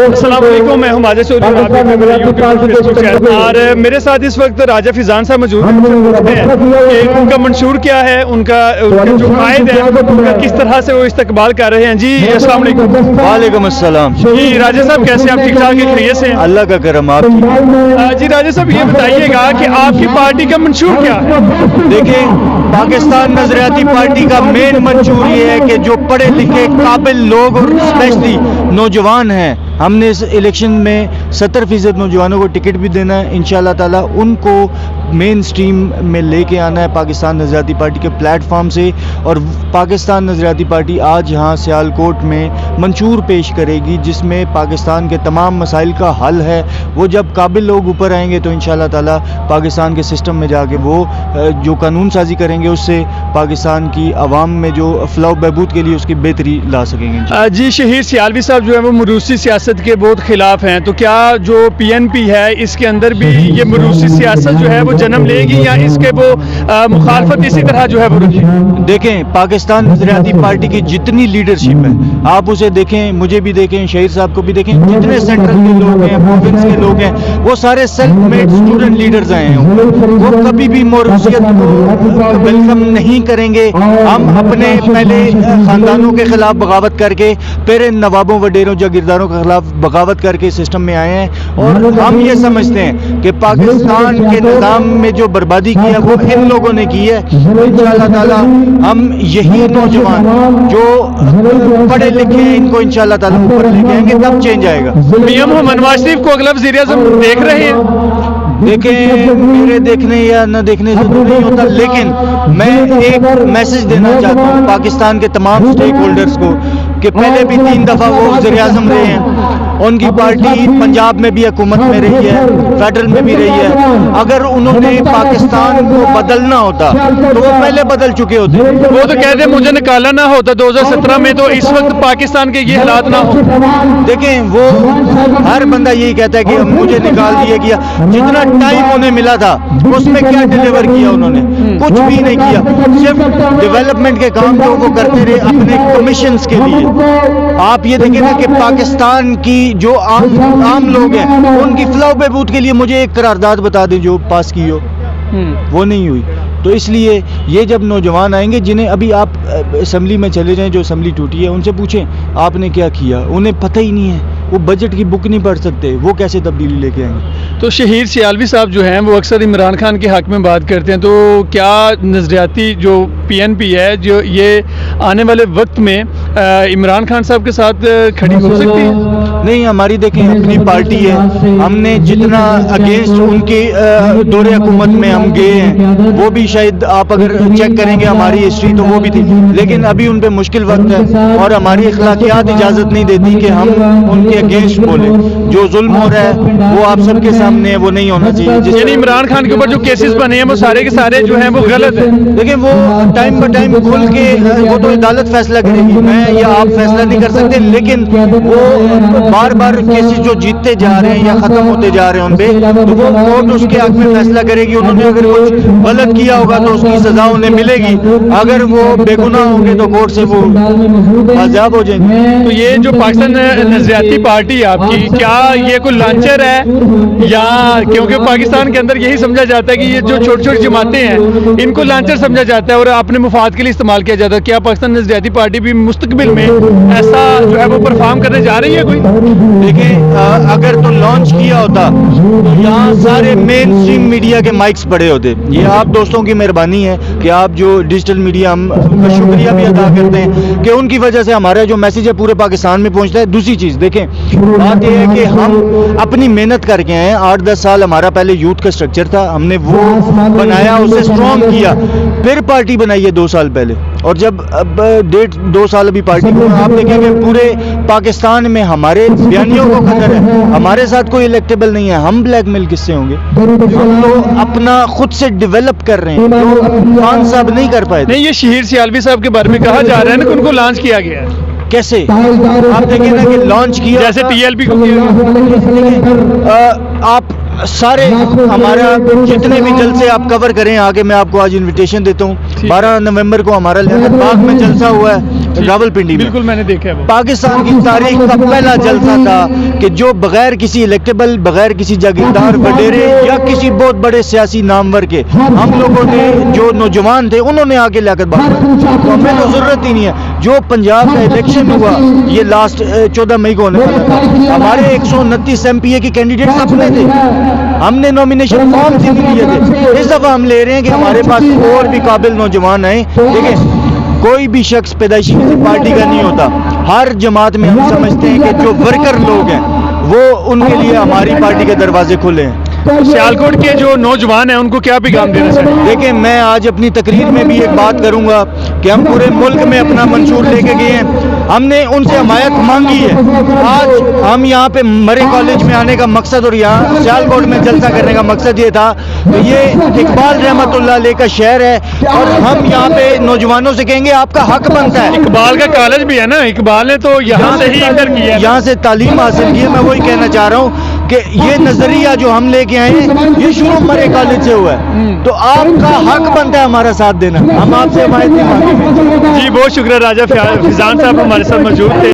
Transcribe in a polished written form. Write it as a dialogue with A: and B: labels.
A: अस्सलाम वालेकुम, मैं हूं माजिद चौधरी और मेरे साथ इस वक्त राजा फिजान साहब मौजूद हैं कि उनका मंशूर क्या है, उनका जो कायद है उनका किस तरह से वो इस्तकबाल कर रहे हैं। जी अस्सलाम वालेकुम।
B: वालेकुम अस्सलाम।
A: जी राजा साहब कैसे, आप ठीक ठाक हैं, खैरियत से हैं?
B: अल्लाह का करम। आप
A: जी राजा साहब ये बताइएगा कि आपकी पार्टी का मंशूर क्या है?
B: देखिए, पाकिस्तान नजरियाती पार्टी का मेन मंशूर ये है कि जो पढ़े लिखे काबिल लोग और स्पेशली नौजवान हैं, हमने इस इलेक्शन में 70% नौजवानों को टिकट भी देना है। इंशाअल्लाह ताला उनको मेन स्ट्रीम में लेके आना है पाकिस्तान नजरियाती पार्टी के प्लेटफॉर्म से। और पाकिस्तान नजरियाती पार्टी आज यहाँ सियालकोट में मंशूर पेश करेगी जिसमें पाकिस्तान के तमाम मसाइल का हल है। वो जब काबिल लोग ऊपर आएंगे तो इंशाअल्लाह ताला पाकिस्तान के सिस्टम में जाके वो जो कानून साजी करेंगे उससे पाकिस्तान की आवाम में जो फलाह बहबूद के लिए उसकी बेहतरी ला सकेंगे।
A: जी शहीद सियालवी साहब जो है वो मरूसी सियासत के बहुत खिलाफ हैं, तो क्या जो PNP है इसके अंदर भी ये मरूसी सियासत जो है वो जन्म लेगी या इसके वो मुखालफत इसी तरह जो है वो रखेगी?
B: देखें, पाकिस्तान नजरियाती पार्टी की जितनी लीडरशिप है आप उसे देखें, मुझे भी देखें, शहीद साहब को भी देखें, जितने सेंट्रल के लोग हैं, प्रोविंस के लोग हैं, वो सारे सेल्फ मेड स्टूडेंट लीडर्स आए हैं। वो कभी भी मरूसियत को वेलकम नहीं करेंगे। हम अपने पहले खानदानों के खिलाफ बगावत करके फिर नवाबों वडेरों जागीरदारों के खिलाफ बगावत करके सिस्टम में आए हैं और हम ये समझते हैं कि पाकिस्तान के निज़ाम में जो बर्बादी की है वो इन लोगों ने की है। इंशाअल्लाह ताला हम यही नौजवान जो पढ़े लिखे हैं इनको इंशाअल्लाह ताला ऊपर लेके आएंगे, तब चेंज आएगा।
A: मियां मोहम्मद नवाज शरीफ को अगला वज़ीर-ए-आज़म देख रहे हैं?
B: देखें, मेरे देखने या न देखने से तो नहीं होता, लेकिन मैं एक मैसेज देना चाहता हूँ पाकिस्तान के तमाम स्टेक होल्डर्स को कि पहले भी 3 दफ़ा वो वज़ीर-ए-आज़म रहे हैं, उनकी पार्टी पंजाब में भी हुकूमत में रही है, फेडरल में भी रही है। अगर उन्होंने पाकिस्तान को बदलना होता तो वो पहले बदल चुके होते।
A: वो तो कहते हैं मुझे निकाला ना होता 2017 में तो इस वक्त पाकिस्तान के ये हालात ना हो।
B: देखें, वो हर बंदा यही कहता है कि मुझे निकाल दिया गया। जितना टाइम उन्हें मिला था उसमें क्या डिलीवर किया उन्होंने? कुछ भी नहीं किया। सिर्फ डेवलपमेंट के काम जो वो करते रहे अपने कमीशंस के लिए। आप ये देखें ना कि पाकिस्तान की जो आम लोग हैं उनकी फलाह बहबूद के लिए मुझे एक करारदाद बता दें जो पास की हो, वो नहीं हुई। तो इसलिए ये जब नौजवान आएंगे, जिन्हें अभी आप असम्बली में चले जाएं, जो असम्बली टूटी है, उनसे पूछें आपने क्या किया, उन्हें पता ही नहीं है। वो बजट की बुक नहीं पढ़ सकते, वो कैसे तब्दीली लेके आएंगे?
A: तो शहीद सियालवी साहब जो हैं वो अक्सर इमरान खान के हक में बात करते हैं, तो क्या नजरियाती जो PNP है जो ये आने वाले वक्त में इमरान खान साहब के साथ खड़ी हो सकती है?
B: नहीं, हमारी देखें अपनी पार्टी है। हमने जितना अगेंस्ट उनकी दौरे हुकूमत में हम गए हैं, वो भी शायद आप अगर चेक करेंगे हमारी हिस्ट्री तो वो भी थी, लेकिन अभी उन पे मुश्किल वक्त है और हमारी अखलाकियात इजाज़त नहीं देती कि हम उनके अगेंस्ट बोले। जो जुल्म हो रहा है वो आप सबके सामने है, वो नहीं होना चाहिए।
A: यानी इमरान खान के ऊपर जो केसेस बने हैं वो सारे के सारे जो हैं वो गलत है?
B: देखिए, वो टाइम ब टाइम खुल के वो तो अदालत फैसला करेगी, मैं या आप फैसला नहीं कर सकते, लेकिन वो बार बार केसेस जो जीतते जा रहे हैं या खत्म होते जा रहे हैं उनपे, तो वो कोर्ट उसके हक में फैसला करेगी। उन्होंने अगर कुछ गलत किया होगा तो उसकी सजा उन्हें मिलेगी, अगर वो बेगुनाह होंगे तो कोर्ट से वो आजाद हो जाएंगे।
A: तो ये जो पाकिस्तान नजरियाती पार्टी है आपकी, क्या ये कोई लांचर है या क्योंकि पाकिस्तान के अंदर यही समझा जाता है कि ये जो छोटी छोटी जमातें हैं इनको लांचर समझा जाता है और अपने मुफाद के लिए इस्तेमाल किया जाता है? क्या पाकिस्तान नजरियाती पार्टी भी मुस्तकबिल में ऐसा जो है वो परफॉर्म करने जा रही है कोई?
B: देखिए, अगर तो लॉन्च किया होता तो यहाँ सारे मेन स्ट्रीम मीडिया के माइक्स पड़े होते। ये आप दोस्तों की मेहरबानी है कि आप जो डिजिटल मीडिया, हम शुक्रिया भी अदा करते हैं कि उनकी वजह से हमारा जो मैसेज है पूरे पाकिस्तान में पहुँचता है। दूसरी चीज़ देखें, बात यह है कि हम अपनी मेहनत करके आए हैं। 8-10 साल हमारा पहले यूथ का स्ट्रक्चर था, हमने वो बनाया, उसे स्ट्रॉन्ग किया, फिर पार्टी बनाई है 2 साल पहले। और जब अब 1.5-2 साल अभी पार्टी को, आप देखेंगे पूरे पाकिस्तान में हमारे बयानियों को खतर है, हमारे साथ कोई इलेक्टेबल नहीं है। हम ब्लैकमेल किससे होंगे? हम तो अपना खुद से डेवलप कर रहे हैं, तो खान साहब नहीं कर पाए।
A: नहीं, ये शहीद सियालवी साहब के बारे में कहा जा रहा है ना कि उनको लॉन्च किया गया है।
B: कैसे? आप देखें ना कि लॉन्च किया
A: जैसे TLP को किया।
B: आप सारे हमारा जितने भी जलसे आप कवर करें आगे, मैं आपको आज इनविटेशन देता हूँ। 12 नवंबर को हमारा लियाकत बाग में जलसा हुआ है, راولپنڈی میں.
A: بالکل میں نے دیکھا ہے وہ.
B: پاکستان کی تاریخ کا پہلا جلسہ تھا کہ جو بغیر کسی الیکٹیبل، بغیر کسی جاگیردار وڈیرے یا کسی بہت بڑے سیاسی نامور کے ہم لوگوں نے، جو نوجوان تھے انہوں نے آگے لا کر بات کی. تو ہمیں تو ضرورت ہی نہیں ہے. جو پنجاب کا الیکشن ہوا یہ لاسٹ 14 مئی کو ہونے والا تھا، ہمارے 129 MP کے کینڈیڈیٹس اپنے تھے، ہم نے نامینیشن فارم ہی نہیں لیے تھے. اس دفعہ ہم لے رہے ہیں کہ ہمارے پاس اور بھی قابل نوجوان ہیں. دیکھیں کوئی بھی شخص پیدائشی کسی پارٹی کا نہیں ہوتا. ہر جماعت میں ہم سمجھتے ہیں کہ جو ورکر لوگ ہیں وہ ان کے لیے ہماری پارٹی کے دروازے کھلے ہیں.
A: سیالکوٹ کے جو نوجوان ہیں ان کو کیا پیغام دینا چاہیے؟
B: دیکھیں میں آج اپنی تقریر میں بھی ایک بات کروں گا کہ ہم پورے ملک میں اپنا منشور لے کے گئے ہیں. ہم نے ان سے حمایت مانگی ہے. آج ہم یہاں پہ مرے کالج میں آنے کا مقصد اور یہاں سیالکوٹ میں جلسہ کرنے کا مقصد یہ تھا کہ یہ اقبال رحمت اللہ علیہ کا شہر ہے اور ہم یہاں پہ نوجوانوں سے کہیں گے آپ کا حق بنتا ہے.
A: اقبال کا کالج بھی ہے نا، اقبال نے تو یہاں سے ہی انٹر کیا ہے،
B: یہاں سے تعلیم حاصل کی ہے. میں وہی کہنا چاہ رہا ہوں کہ یہ نظریہ جو ہم لے کے آئے ہیں یہ شروع مرے کالج سے ہوا ہے. تو آپ کا حق بنتا ہے ہمارا ساتھ دینا. ہم آپ سے حمایت نہیں مانگیں گے.
A: جی بہت شکریہ راجہ فیضان صاحب ہمارے ساتھ موجود تھے.